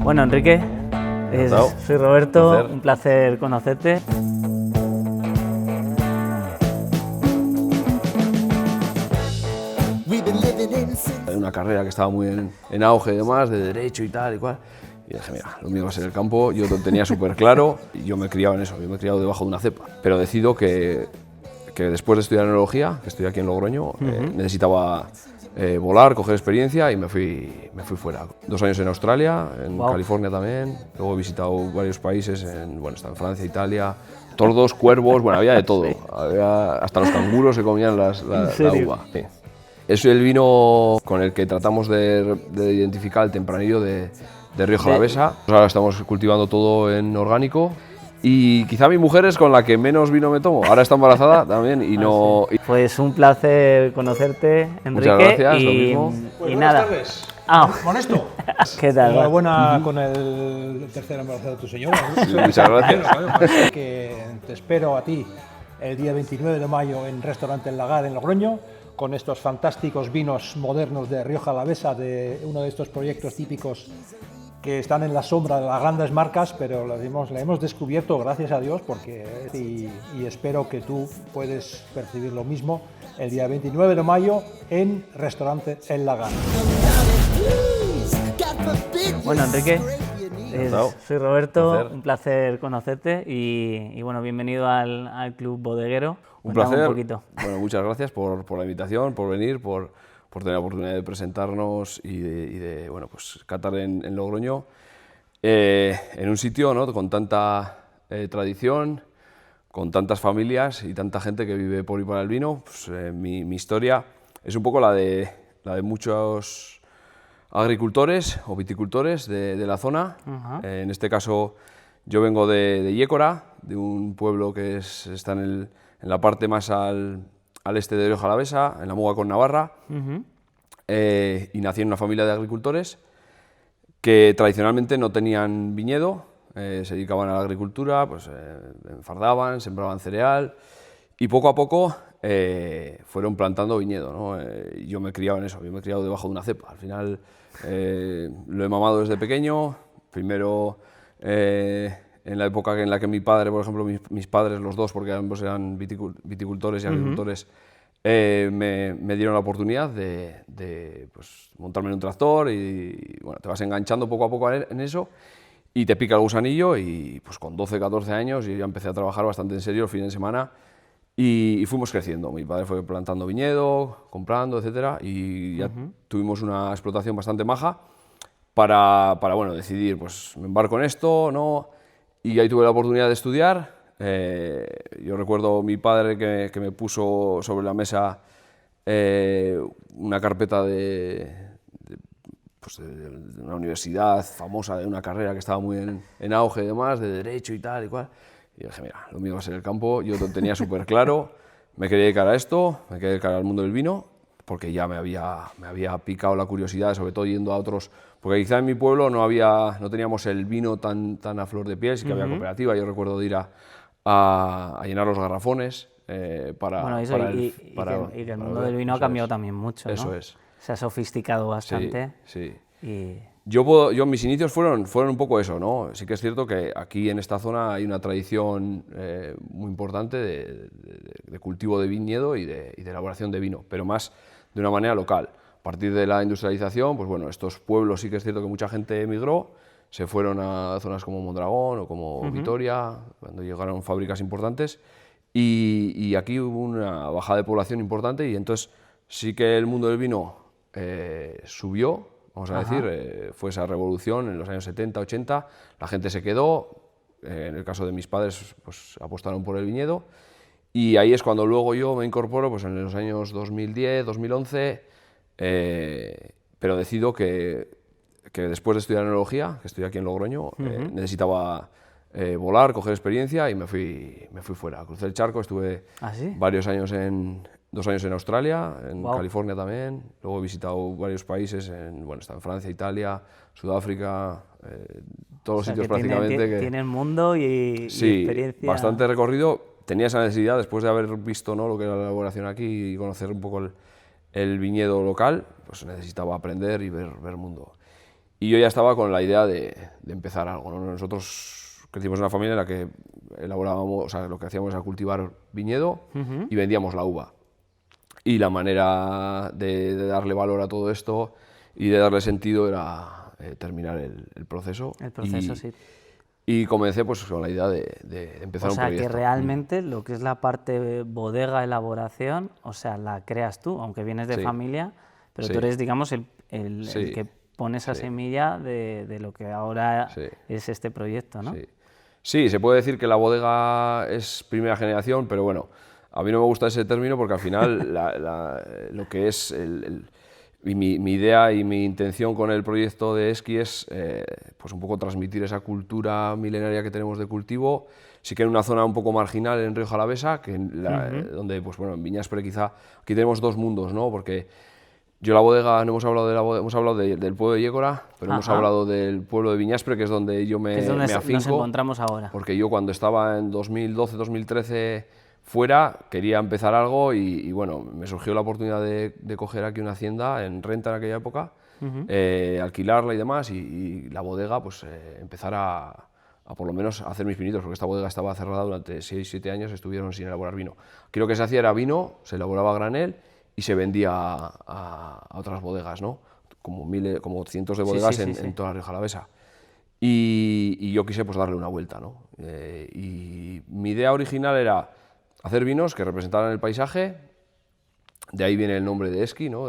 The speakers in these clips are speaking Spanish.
Bueno, Enrique, soy Roberto, un placer conocerte. Era una carrera que estaba muy en auge y demás, de derecho y tal y cual. Y dije, mira, lo mío va a ser el campo, yo lo tenía súper claro y yo me he criado en eso, yo me he criado debajo de una cepa. Pero decido que después de estudiar enología, que estoy aquí en Logroño, necesitaba volar, coger experiencia y me fui fuera. 2 años en Australia, en California también, luego he visitado varios países, estaba en Francia, Italia, tordos, cuervos, bueno, había de todo, hasta los canguros se comían la uva. Sí. Es el vino con el que tratamos de identificar el tempranillo de Rioja Alavesa. Ahora estamos cultivando todo en orgánico y quizá mi mujer es con la que menos vino me tomo. Ahora está embarazada también y no... Sí. Pues un placer conocerte, Enrique. Muchas gracias, lo mismo. Pues buenas tardes. Monesto. ¿Qué tal? Enhorabuena con el tercer embarazo de tu señora. Sí, muchas gracias. Que te espero a ti el día 29 de mayo en Restaurante El Lagar en Logroño, con estos fantásticos vinos modernos de Rioja Alavesa, de uno de estos proyectos típicos que están en la sombra de las grandes marcas, pero la hemos descubierto, gracias a Dios, y espero que tú puedes percibir lo mismo el día 29 de mayo en Restaurante El Lagar. Bueno, Enrique, soy Roberto, un placer conocerte y bueno, bienvenido al Club Bodeguero. Un placer. Un poquito. Bueno, muchas gracias por la invitación, por venir, por tener la oportunidad de presentarnos y de catar en Logroño, en un sitio, ¿no?, con tanta tradición, con tantas familias y tanta gente que vive por y para el vino. Pues, mi historia es un poco la de muchos agricultores o viticultores de la zona. En este caso yo vengo de Yécora, de un pueblo que está en la parte más al este de Rioja Alavesa, en la muga con Navarra, y nací en una familia de agricultores que tradicionalmente no tenían viñedo, se dedicaban a la agricultura, pues enfardaban, sembraban cereal y poco a poco fueron plantando viñedo, ¿no? Yo me he criado en eso, yo me he criado debajo de una cepa. Al final lo he mamado desde pequeño, primero en la época en la que mi padre, por ejemplo, mis padres, los dos, porque ambos eran viticultores y agricultores, me dieron la oportunidad de montarme en un tractor y bueno, te vas enganchando poco a poco en eso y te pica el gusanillo y pues con 12, 14 años yo ya empecé a trabajar bastante en serio el fin de semana y fuimos creciendo. Mi padre fue plantando viñedo, comprando, etcétera, y ya tuvimos una explotación bastante maja para decidir, pues me embarco en esto, ¿no? Y ahí tuve la oportunidad de estudiar. Yo recuerdo mi padre que me puso sobre la mesa una carpeta de una universidad famosa, de una carrera que estaba muy en auge y demás, de derecho y tal y cual. Y dije, mira, lo mío va a ser el campo, yo lo tenía súper claro, me quería dedicar a esto, me quería dedicar al mundo del vino, porque ya me había picado la curiosidad, sobre todo yendo a otros, porque quizá en mi pueblo no teníamos el vino tan a flor de piel, sí que había cooperativa. Yo recuerdo de ir a llenar los garrafones para... Bueno, eso, y que el mundo del vino ha cambiado también mucho, ¿no? Eso es. Se ha sofisticado bastante. Sí. Y... Yo mis inicios fueron un poco eso, ¿no? Sí que es cierto que aquí en esta zona hay una tradición muy importante de cultivo de viñedo y de elaboración de vino, pero más de una manera local. A partir de la industrialización, pues bueno, estos pueblos sí que es cierto que mucha gente emigró, se fueron a zonas como Mondragón o como Vitoria, cuando llegaron fábricas importantes, y aquí hubo una bajada de población importante y entonces sí que el mundo del vino subió, vamos a decir, fue esa revolución en los años 70, 80, la gente se quedó, en el caso de mis padres pues apostaron por el viñedo, y ahí es cuando luego yo me incorporo pues en los años 2010, 2011, pero decido que después de estudiar enología, que estoy aquí en Logroño, necesitaba volar, coger experiencia y me fui fuera. Crucé el charco, estuve varios años 2 años en Australia, en California también, luego he visitado varios países, estaba en Francia, Italia, Sudáfrica, todos los sitios prácticamente. Tiene el mundo y experiencia. Bastante recorrido. Tenía esa necesidad, después de haber visto, ¿no?, lo que era la elaboración aquí y conocer un poco el viñedo local, pues necesitaba aprender y ver mundo. y yo ya estaba con la idea de empezar algo, ¿no? Nosotros crecimos en una familia en la que elaborábamos, o sea, lo que hacíamos era cultivar viñedo y vendíamos la uva. Y la manera de darle valor a todo esto y de darle sentido era terminar el proceso. El proceso, sí. Y comencé pues con la idea de empezar un proyecto. O sea, que realmente lo que es la parte bodega, elaboración, o sea, la creas tú, aunque vienes de familia, pero tú eres, digamos, el que pone esa semilla de lo que ahora es este proyecto, ¿no? Sí, se puede decir que la bodega es primera generación, pero bueno, a mí no me gusta ese término porque al final lo que es mi idea y mi intención con el proyecto de Esqui es pues un poco transmitir esa cultura milenaria que tenemos de cultivo. Sí que en una zona un poco marginal en Rioja Alavesa, que donde pues bueno, en Viñaspre quizá aquí tenemos dos mundos, ¿no? Porque yo la bodega, no hemos hablado de la bodega, hemos hablado del pueblo de Yécora, pero hemos hablado del pueblo de Viñaspre, que es donde yo me afinco. Nos encontramos ahora. Porque yo cuando estaba en 2012-2013 fuera, quería empezar algo y bueno, me surgió la oportunidad de coger aquí una hacienda en renta en aquella época, alquilarla y demás, y la bodega, pues empezar a por lo menos hacer mis pinitos, porque esta bodega estaba cerrada durante 6-7 años, estuvieron sin elaborar vino. Aquí lo que se hacía era vino, se elaboraba a granel y se vendía a otras bodegas, ¿no? Como cientos de bodegas en toda la Rioja Alavesa. Y yo quise pues darle una vuelta, ¿no? Y mi idea original era hacer vinos que representaran el paisaje, de ahí viene el nombre de Esqui, ¿no?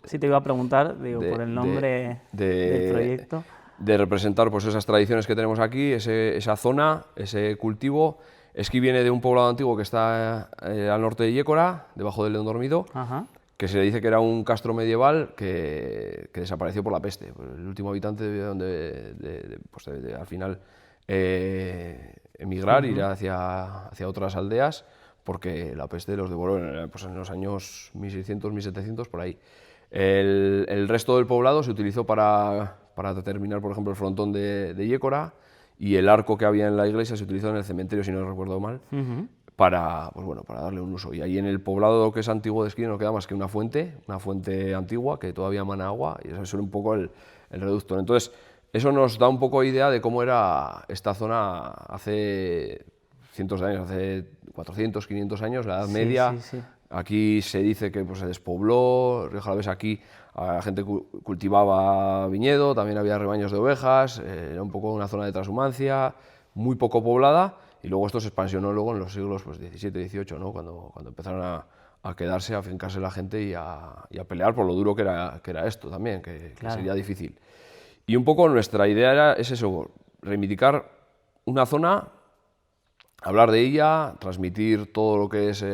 Sí, te iba a preguntar, digo, por el nombre del proyecto. De representar pues esas tradiciones que tenemos aquí, esa zona, ese cultivo. Esqui viene de un poblado antiguo que está al norte de Yécora, debajo del León Dormido, que se le dice que era un castro medieval que desapareció por la peste. El último habitante pues al final emigrar, ir hacia otras aldeas, porque la peste los devoró pues en los años 1600, 1700, por ahí. El resto del poblado se utilizó para determinar, por ejemplo, el frontón de Yécora, y el arco que había en la iglesia se utilizó en el cementerio, si no recuerdo mal, para darle un uso. Y ahí en el poblado que es antiguo de Esqui no queda más que una fuente antigua que todavía emana agua, y eso es un poco el reducto. Entonces, eso nos da un poco idea de cómo era esta zona hace cientos de años, hace 400, 500 años, la Edad Media. Aquí se dice que pues, se despobló, Rioja Alavesa aquí la gente cultivaba viñedo, también había rebaños de ovejas, era un poco una zona de transhumancia, muy poco poblada, y luego esto se expansionó luego en los siglos pues, XVII, XVIII, ¿no? cuando empezaron a quedarse, a afincarse la gente y a pelear por lo duro que era esto también, que sería difícil. Y un poco nuestra idea es eso, reivindicar una zona, hablar de ella, transmitir todo lo que es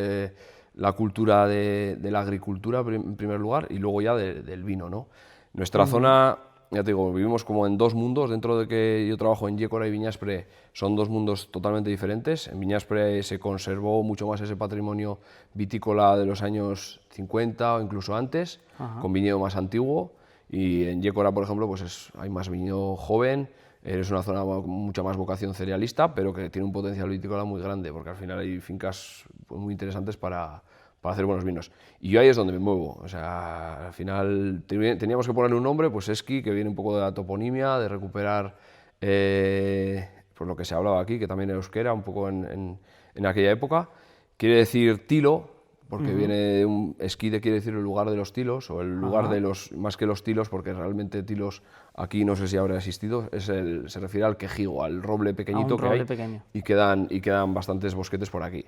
la cultura de la agricultura en primer lugar y luego ya del vino, ¿no? Nuestra zona, ya te digo, vivimos como en dos mundos, dentro de que yo trabajo en Yécora y Viñaspre, son dos mundos totalmente diferentes. En Viñaspre se conservó mucho más ese patrimonio vitícola de los años 50 o incluso antes, con viñedo más antiguo, y en Yécora, por ejemplo, pues hay más viñedo joven. Es una zona con mucha más vocación cerealista, pero que tiene un potencial vitícola muy grande, porque al final hay fincas pues, muy interesantes para hacer buenos vinos. Y yo ahí es donde me muevo. O sea, al final teníamos que ponerle un nombre, pues Esqui, que viene un poco de la toponimia, de recuperar pues lo que se hablaba aquí, que también era euskera, un poco en aquella época. Quiere decir tilo, porque viene de un esquide, quiere decir el lugar de los tilos, o el lugar de los, más que los tilos, porque realmente tilos aquí no sé si habrá existido, se refiere al quejigo, al roble pequeñito que hay, y quedan bastantes bosquetes por aquí.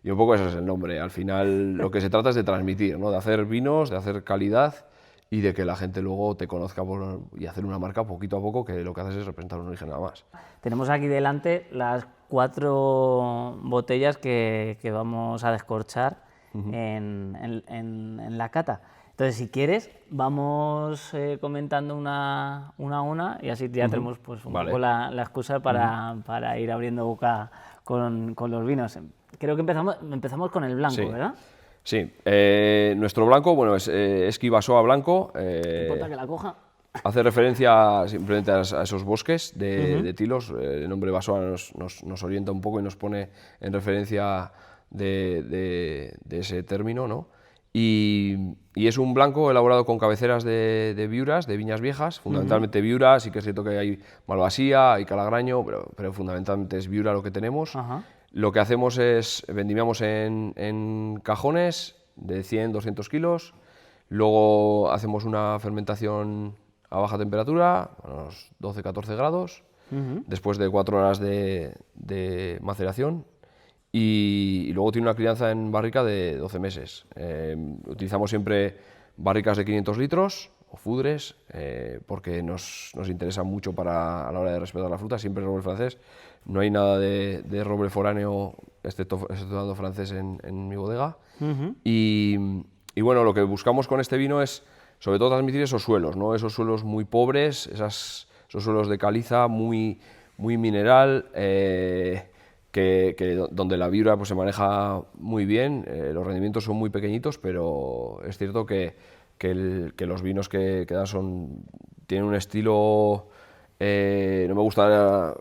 Y un poco ese es el nombre. Al final lo que se trata es de transmitir, ¿no? De hacer vinos, de hacer calidad y de que la gente luego te conozca y hacer una marca poquito a poco, que lo que haces es representar un origen nada más. Tenemos aquí delante las 4 botellas que vamos a descorchar en la cata. Entonces, si quieres, vamos comentando una a una y así ya tenemos pues, un poco la excusa para ir abriendo boca con los vinos. Creo que empezamos con el blanco, ¿verdad? Sí, nuestro blanco, bueno, es Esqui Basoa blanco. ¿No importa que la coja? Hace referencia simplemente a esos bosques de tilos. El nombre Basoa nos orienta un poco y nos pone en referencia de ese término, ¿no? y es un blanco elaborado con cabeceras de viuras, de viñas viejas, fundamentalmente viuras, sí que es cierto que hay malvasía, hay calagraño, pero fundamentalmente es viura lo que tenemos. Ajá. Lo que hacemos es vendimiamos en cajones de 100, 200 kilos, luego hacemos una fermentación a baja temperatura, a unos 12, 14 grados, después de 4 horas de maceración, y luego tiene una crianza en barrica de 12 meses. Utilizamos siempre barricas de 500 litros o fudres, porque nos interesa mucho a la hora de respetar la fruta, siempre roble francés. No hay nada de roble foráneo, exceptuando francés, en mi bodega. Y bueno, lo que buscamos con este vino es, sobre todo, transmitir esos suelos, ¿no? Esos suelos muy pobres, esos suelos de caliza muy mineral, donde la viura pues, se maneja muy bien, los rendimientos son muy pequeñitos, pero es cierto que los vinos que dan tienen un estilo, no me gusta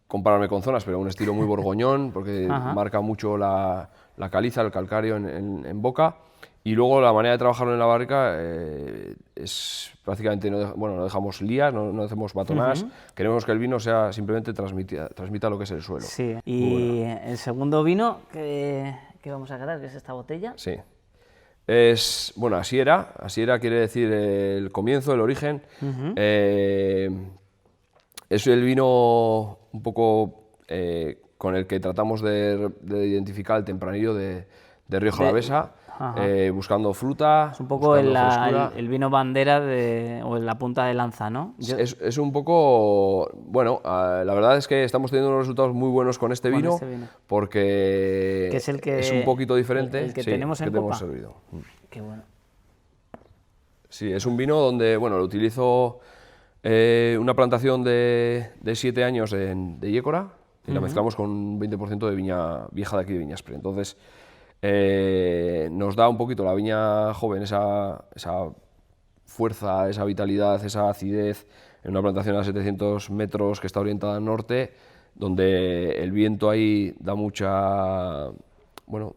compararme con zonas, pero un estilo muy borgoñón, porque marca mucho la caliza, el calcáreo en boca. Y luego la manera de trabajarlo en la barrica es prácticamente, no dejamos lías, no hacemos batonadas, queremos que el vino sea simplemente transmita lo que es el suelo. Sí. Y el segundo vino que vamos a catar, que es esta botella. Sí. Bueno, Asiera quiere decir el comienzo, el origen. Es el vino un poco con el que tratamos de identificar el tempranillo de Rioja Alavesa. Buscando fruta. Es un poco el vino bandera o la punta de lanza, ¿no? Es un poco, bueno, la verdad es que estamos teniendo unos resultados muy buenos con este vino, porque que es el que es un poquito diferente. El que tenemos en copa. Servido. Qué bueno. Sí, es un vino donde, bueno, lo utilizo una plantación de 7 años de Yécora, y la mezclamos con un 20% de viña vieja de aquí de Viñaspre. Entonces, nos da un poquito la viña joven esa fuerza, esa vitalidad, esa acidez, en una plantación a 700 metros que está orientada al norte, donde el viento ahí da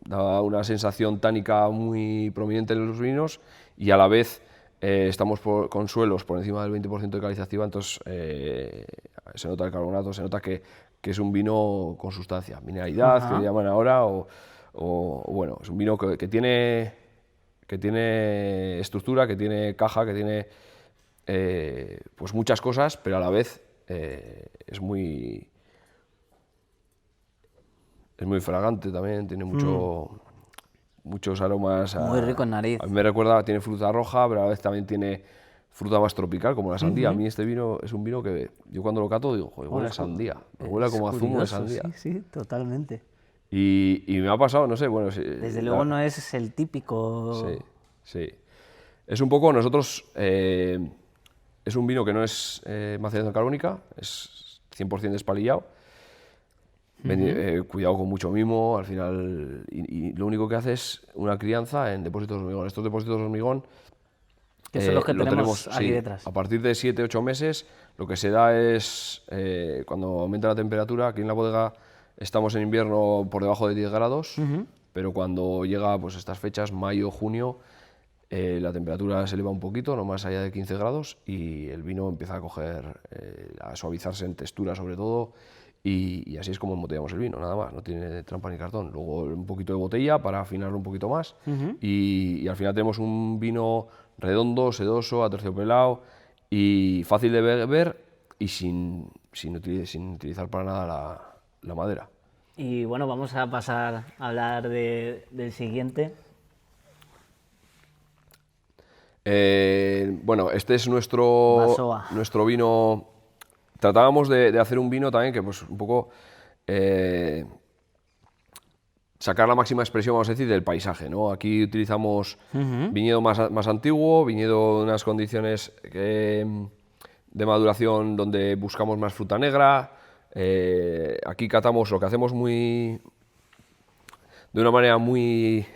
da una sensación tánica muy prominente en los vinos, y a la vez estamos con suelos por encima del 20% de caliza activa, entonces se nota el carbonato, se nota que es un vino con sustancia, mineralidad, que le llaman ahora, o bueno, es un vino que tiene estructura, que tiene caja, que tiene pues muchas cosas, pero a la vez es muy fragante también, tiene muchos aromas. Muy rico en nariz. A mí me recuerda, tiene fruta roja, pero a la vez también tiene fruta más tropical, como la sandía. A mí este vino es un vino que yo cuando lo cato digo, joder, huele a sandía, huele como a zumo de sandía. Sí, totalmente. Y me ha pasado, no sé, bueno... Desde luego no es el típico... Sí. Es un poco, nosotros, es un vino que no es maceración carbónica, es 100% despalillado. Cuidado con mucho mimo, al final, y lo único que hace es una crianza en depósitos de hormigón. Estos depósitos de hormigón... Que son los que tenemos aquí detrás. A partir de 7-8 meses, lo que se da es, cuando aumenta la temperatura, aquí en la bodega estamos en invierno por debajo de 10 grados, pero cuando llega pues, estas fechas, mayo, junio, la temperatura se eleva un poquito, no más allá de 15 grados, y el vino empieza a suavizarse en textura sobre todo, y así es como embotellamos el vino, nada más, no tiene trampa ni cartón. Luego un poquito de botella para afinarlo un poquito más, y al final tenemos un vino redondo, sedoso, aterciopelado y fácil de beber, y sin utilizar para nada la madera. Y bueno, vamos a pasar a hablar del siguiente. Bueno, este es nuestro vino. Tratábamos de hacer un vino también que pues un poco sacar la máxima expresión, vamos a decir, del paisaje, ¿no? Aquí utilizamos viñedo más antiguo, viñedo de unas condiciones de maduración donde buscamos más fruta negra. Aquí catamos lo que hacemos de una manera muy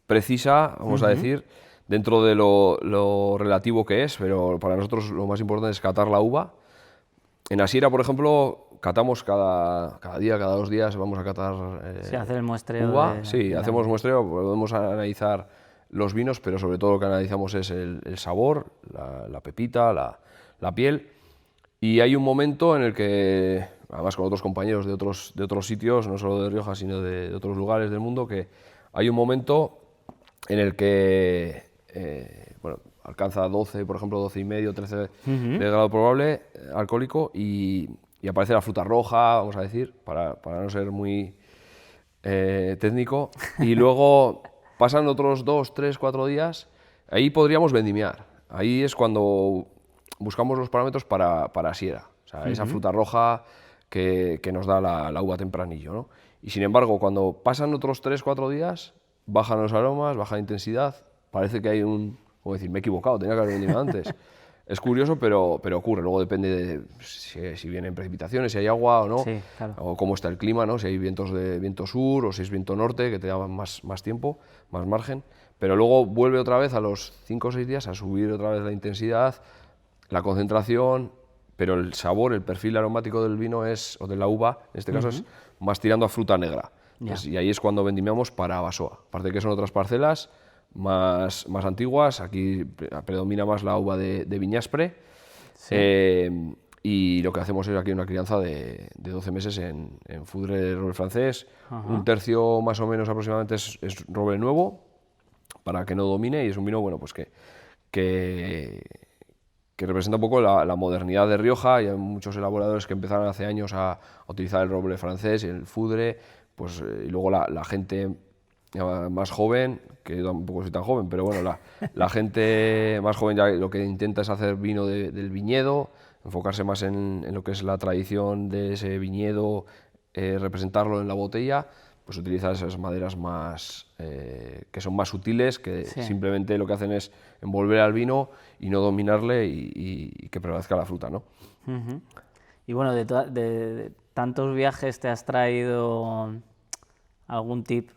precisa, vamos a decir, dentro de lo relativo que es, pero para nosotros lo más importante es catar la uva. En Asiera, por ejemplo, catamos cada día, cada 2 días, vamos a catar hacer el muestreo uva. Sí, hacemos muestreo, podemos analizar los vinos, pero sobre todo lo que analizamos es el sabor, la pepita, la piel. Y hay un momento en el que, además con otros compañeros de otros sitios, no solo de Rioja, sino de otros lugares del mundo, que hay un momento en el que bueno, alcanza 12, por ejemplo, 12,5, 13 de grado probable alcohólico y aparece la fruta roja, vamos a decir, para no ser muy técnico. Y luego pasan otros 2, 3, 4 días, ahí podríamos vendimiar. Ahí es cuando buscamos los parámetros para siera, o sea, esa fruta roja que nos da la uva tempranillo, ¿no? Y sin embargo, cuando pasan otros 3, 4 días, bajan los aromas, baja la intensidad, parece que hay como decir, me he equivocado, tenía que haber venido antes. Es curioso, pero ocurre. Luego depende de si vienen precipitaciones, si hay agua o no, Sí, claro. o cómo está el clima, ¿no? Si hay vientos de viento sur o si es viento norte, que te da más tiempo, más margen. Pero luego vuelve otra vez a los 5 o 6 días a subir otra vez la intensidad, la concentración, pero el sabor, el perfil aromático del vino o de la uva, en este caso, es más tirando a fruta negra. Entonces, y ahí es cuando vendimiamos para Basoa. Aparte que son otras parcelas más antiguas, aquí predomina más la uva de Viñaspre. Sí. Y lo que hacemos es aquí una crianza de 12 meses en Foudre de roble francés. Un tercio más o menos aproximadamente es roble nuevo, para que no domine, y es un vino bueno, pues que representa un poco la modernidad de Rioja. Y hay muchos elaboradores que empezaron hace años a utilizar el roble francés y el Foudre, pues, y luego la gente más joven, que yo tampoco soy tan joven, pero bueno, la gente más joven ya lo que intenta es hacer vino del viñedo, enfocarse más en lo que es la tradición de ese viñedo, representarlo en la botella, pues utilizar esas maderas más que son más sutiles, que simplemente lo que hacen es envolver al vino y no dominarle y que prevalezca la fruta, ¿no? Y bueno, de tantos viajes, ¿te has traído algún tip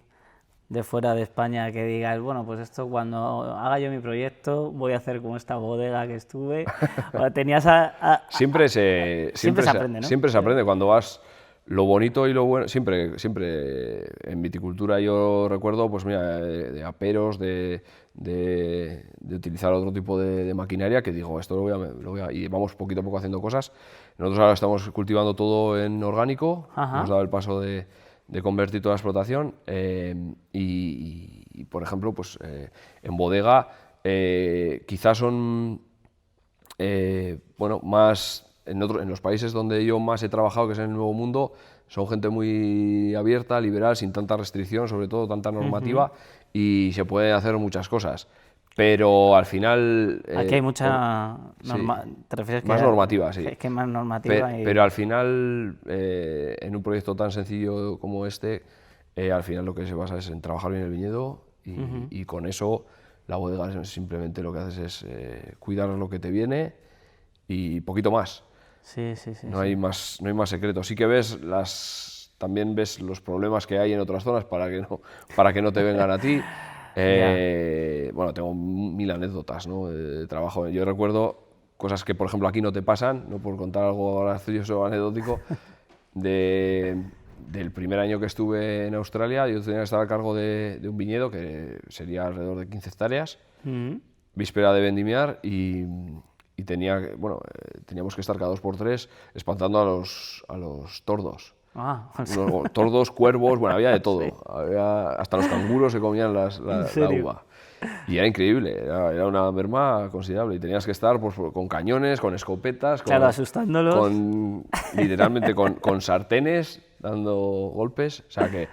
de fuera de España que digas, bueno, pues esto cuando haga yo mi proyecto voy a hacer como esta bodega que estuve? O tenías siempre se aprende, ¿no? Siempre se aprende cuando vas. Lo bonito y lo bueno, siempre en viticultura yo recuerdo, pues mira, de aperos, de utilizar otro tipo de maquinaria, que digo, esto lo voy a, y vamos poquito a poco haciendo cosas. Nosotros ahora estamos cultivando todo en orgánico, hemos dado el paso de convertir toda la explotación, y por ejemplo, pues en bodega quizás son bueno, más en los países donde yo más he trabajado, que es en el Nuevo Mundo, son gente muy abierta, liberal, sin tanta restricción, sobre todo tanta normativa, y se puede hacer muchas cosas. Pero al final... Aquí hay mucha... ¿Te refieres más normativa, sí. Es que más normativa. Pero al final, en un proyecto tan sencillo como este, al final lo que se basa es en trabajar bien el viñedo y con eso la bodega simplemente lo que haces es cuidar lo que te viene y poquito más. Sí. No hay más secretos. Sí que también ves los problemas que hay en otras zonas para que no te vengan a ti. Bueno, tengo 1000 anécdotas, ¿no?, de trabajo. Yo recuerdo cosas que, por ejemplo, aquí no te pasan, no por contar algo gracioso o anecdótico, del primer año que estuve en Australia. Yo tenía que estar a cargo de un viñedo que sería alrededor de 15 hectáreas, víspera de vendimiar, y teníamos que estar cada 2 por 3 espantando a los tordos. Tordos, cuervos, bueno, había de todo. Sí. Había, hasta los canguros se comían la uva. Y era increíble, era una merma considerable. Y tenías que estar pues, con cañones, con escopetas, asustándolos. Literalmente con sartenes dando golpes. O sea que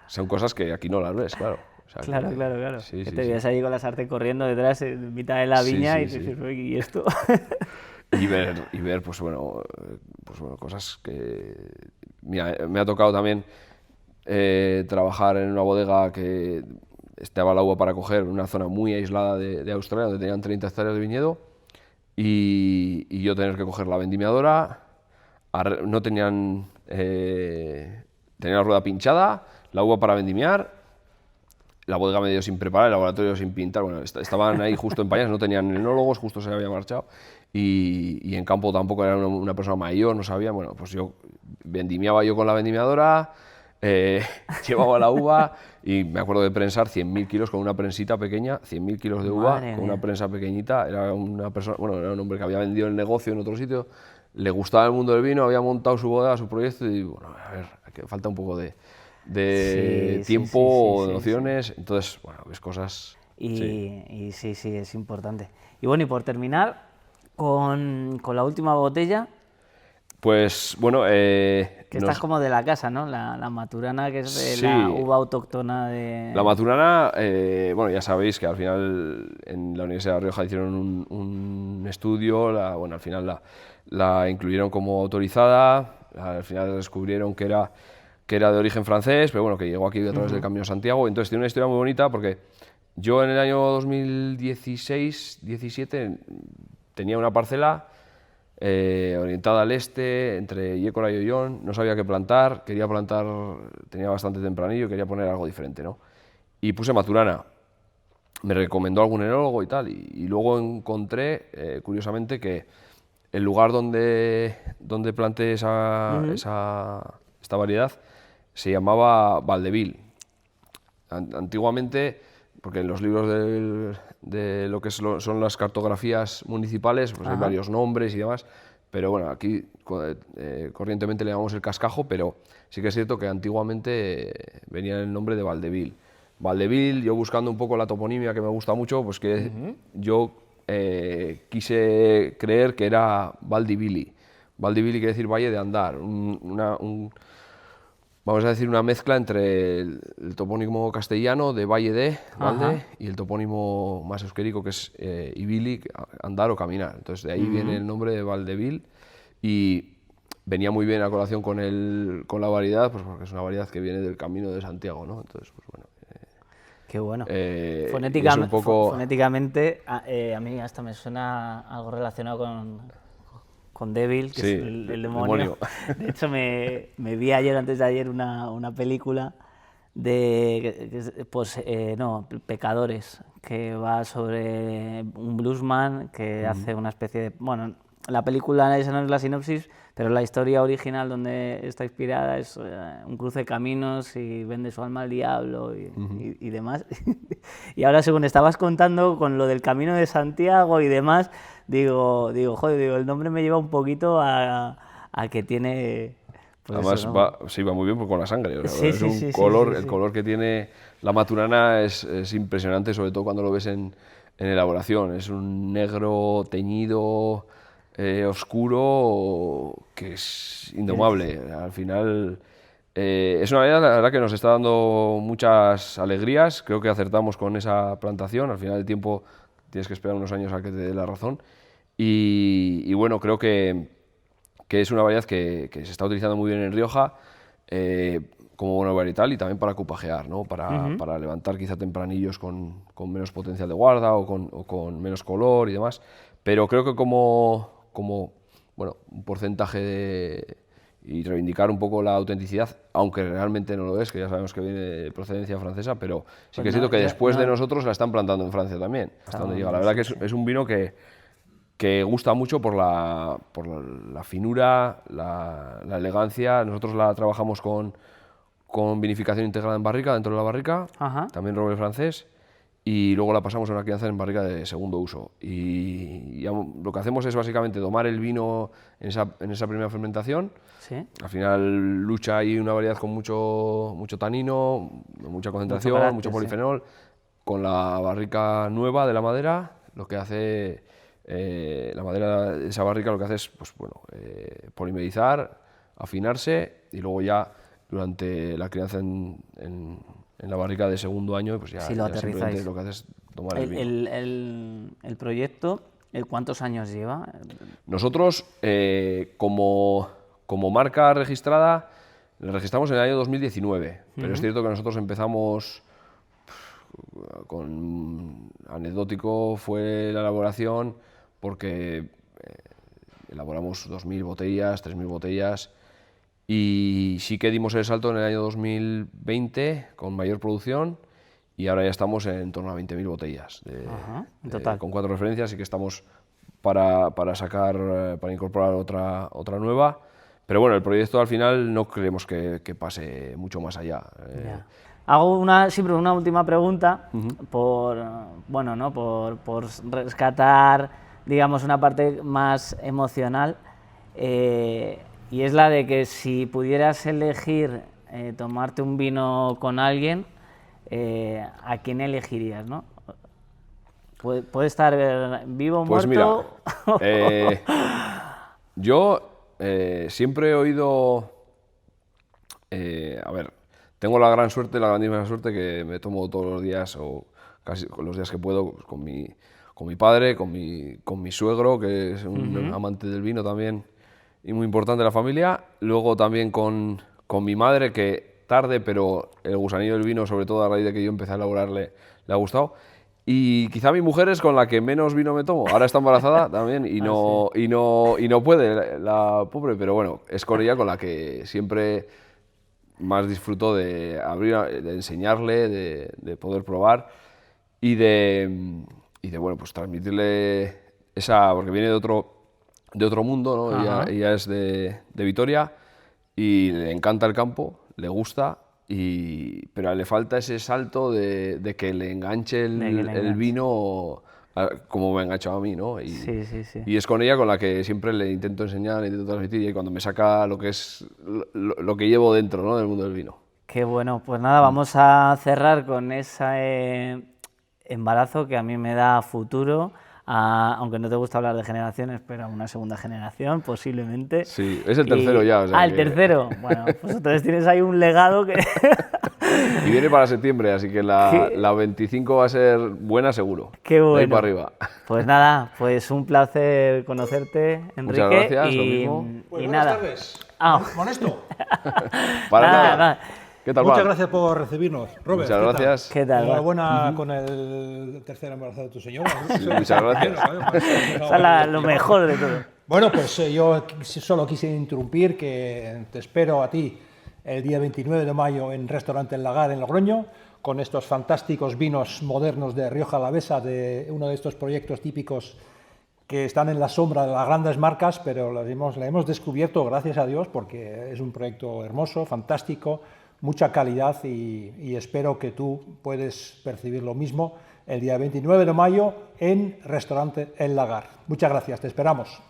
son cosas que aquí no las ves, claro. O sea, claro. Sí, que te veías ahí con la sartén corriendo detrás en mitad de la viña y dices, ¿y esto? Y ver pues bueno, cosas que... Mira, me ha tocado también trabajar en una bodega que estaba la uva para coger en una zona muy aislada de Australia, donde tenían 30 hectáreas de viñedo, y yo tener que coger la vendimiadora. No tenían la rueda pinchada, la uva para vendimiar, la bodega medio sin preparar, el laboratorio sin pintar. Bueno, estaban ahí justo en pañales, no tenían enólogos, justo se había marchado, y en campo tampoco era una persona mayor, no sabía. Bueno, pues yo vendimiaba yo con la vendimiadora, llevaba la uva y me acuerdo de prensar 100.000 kilos con una prensita pequeña, 100.000 kilos de uva Madre con una mía. prensa pequeñita. Era una persona, bueno, era un hombre que había vendido el negocio en otro sitio, le gustaba el mundo del vino, había montado su bodega, su proyecto y bueno, a ver, que falta un poco de Sí, sí, tiempo, sí, sí, de sí, nociones, entonces, bueno, ves cosas... Sí. Y sí, sí, es importante. Y bueno, y por terminar, con la última botella, Pues bueno, que esta es nos, como de la casa, ¿no? La Maturana, que es de la sí, uva autóctona la de... Maturana, bueno, ya sabéis que al final en la Universidad de La Rioja hicieron un estudio, bueno, al final la incluyeron como autorizada, al final descubrieron que era de origen francés, pero bueno, que llegó aquí a través del Camino de Santiago, entonces tiene una historia muy bonita porque yo en el año 2016-17 tenía una parcela orientada al este, entre Yécora y Ollón, no sabía qué plantar, quería plantar, tenía bastante tempranillo, quería poner algo diferente, ¿no? Y puse Maturana, me recomendó algún enólogo y tal, y luego encontré, curiosamente, que el lugar donde planté esta variedad se llamaba Valdeville. Antiguamente, porque en los libros de lo que son las cartografías municipales, pues hay Ajá. varios nombres y demás, pero bueno, aquí corrientemente le llamamos el Cascajo, pero sí que es cierto que antiguamente venía el nombre de Valdeville. Valdeville, yo buscando un poco la toponimia que me gusta mucho, pues que yo quise creer que era Valdivili. Valdivili quiere decir valle de andar, vamos a decir una mezcla entre el topónimo castellano de Valle de, Valde, Ajá. y el topónimo más euskérico que es Ibili, andar o caminar. Entonces de ahí viene el nombre de Valdeville y venía muy bien a colación con la variedad, pues porque es una variedad que viene del Camino de Santiago, ¿no? Entonces, pues bueno. Qué bueno. Y es un poco... Fonéticamente, a mí hasta me suena algo relacionado con Devil, que Sí, es el demonio. De hecho, me vi ayer, antes de ayer, una película de, pues, no, Pecadores, que va sobre un bluesman que hace una especie de... Bueno, la película, esa no es la sinopsis, pero la historia original donde está inspirada es un cruce de caminos y vende su alma al diablo y demás. Y ahora, según estabas contando con lo del Camino de Santiago y demás, digo, joder, digo, el nombre me lleva un poquito a que tiene... Pues Además, eso, ¿no? sí, va muy bien con la sangre. O sea, Sí, es sí, un sí, sí, color, sí, el sí. color que tiene la Maturana es impresionante, sobre todo cuando lo ves en elaboración. Es un negro teñido, oscuro, que es indomable. Al final, es una variedad, la verdad, que nos está dando muchas alegrías. Creo que acertamos con esa plantación. Al final del tiempo tienes que esperar unos años a que te dé la razón. Y bueno, creo que es una variedad que se está utilizando muy bien en Rioja como bono varietal y también para cupajear, ¿no? Para levantar quizá tempranillos con menos potencial de guarda o con menos color y demás. Pero creo que como bueno, un porcentaje y reivindicar un poco la autenticidad, aunque realmente no lo es, que ya sabemos que viene de procedencia francesa, pero sí Pues que es no, cierto que después de no, nosotros la están plantando en Francia también, hasta donde llega. La verdad sí, que sí. es un vino que gusta mucho por la finura, la elegancia. Nosotros la trabajamos con vinificación integrada en barrica, dentro de la barrica, Ajá. también roble francés, y luego la pasamos a una crianza en barrica de segundo uso. Y lo que hacemos es básicamente domar el vino en esa primera fermentación. Sí. Al final lucha ahí una variedad con mucho tanino, mucha concentración, carácter, mucho sí. polifenol. Con la barrica nueva de la madera, lo que hace la madera de esa barrica lo que hace es pues, bueno, polimerizar, afinarse y luego ya durante la crianza en la barrica de segundo año pues ya, Sí, lo ya simplemente aterrizáis. lo que hace es tomar el vino. El proyecto, ¿cuántos años lleva? Nosotros, como marca registrada, la registramos en el año 2019, pero es cierto que nosotros empezamos anecdótico fue la elaboración porque elaboramos 2.000 botellas, 3.000 botellas y sí que dimos el salto en el año 2020 con mayor producción y ahora ya estamos en torno a 20.000 botellas. Ajá, en total. Con 4 referencias y que estamos para sacar, para incorporar otra nueva, Pero bueno, el proyecto al final no creemos que pase mucho más allá. Ya. Hago siempre una última pregunta por, bueno, ¿no? por rescatar, digamos, una parte más emocional, y es la de que si pudieras elegir tomarte un vino con alguien, ¿a quién elegirías, no? Puede estar vivo o Pues muerto. mira, yo siempre he oído, a ver, tengo la gran suerte, la grandísima suerte que me tomo todos los días, o casi los días que puedo, con mi padre, con mi suegro, que es un amante del vino también y muy importante de la familia. Luego también con mi madre, que tarde, pero el gusanillo del vino, sobre todo a raíz de que yo empecé a elaborarle, le ha gustado. Y quizá mi mujer es con la que menos vino me tomo. Ahora está embarazada también y no puede, la pobre, pero bueno, es con ella con la que siempre más disfruto de abrir, de enseñarle, de poder probar y de bueno, pues transmitirle esa, porque viene de otro mundo, ¿no? Ella es de Vitoria y le encanta el campo, le gusta, pero le falta ese salto de que le enganche el vino como me ha enganchado a mí, ¿no? Sí. Y es con ella con la que siempre le intento enseñar, le intento transmitir, y cuando me saca lo que es lo que llevo dentro, ¿no? Del mundo del vino. Qué bueno, pues nada, vamos a cerrar con ese embarazo que a mí me da futuro, aunque no te gusta hablar de generaciones, pero a una segunda generación posiblemente. Sí, es el tercero ya. O sea el tercero. Bueno, pues entonces tienes ahí un legado que... Y viene para septiembre, así que la 25 va a ser buena seguro. Qué bueno. De ahí para arriba. Pues nada, pues un placer conocerte, Enrique. Muchas gracias, y, lo mismo. Pues y buenas nada. tardes. Ah. Con esto. Para Nada. nada. ¿Qué tal, Muchas Juan? gracias por recibirnos, Robert. Muchas gracias. ¿Qué tal? Enhorabuena con el tercer embarazo de tu señora. Sí, muchas gracias. Eso es lo mejor de todo. Bueno, pues yo solo quise interrumpir que te espero a ti el día 29 de mayo en Restaurante El Lagar en Logroño, con estos fantásticos vinos modernos de Rioja Alavesa, de uno de estos proyectos típicos que están en la sombra de las grandes marcas, pero la hemos descubierto, gracias a Dios, porque es un proyecto hermoso, fantástico, mucha calidad, y espero que tú puedes percibir lo mismo el día 29 de mayo en Restaurante El Lagar. Muchas gracias, te esperamos.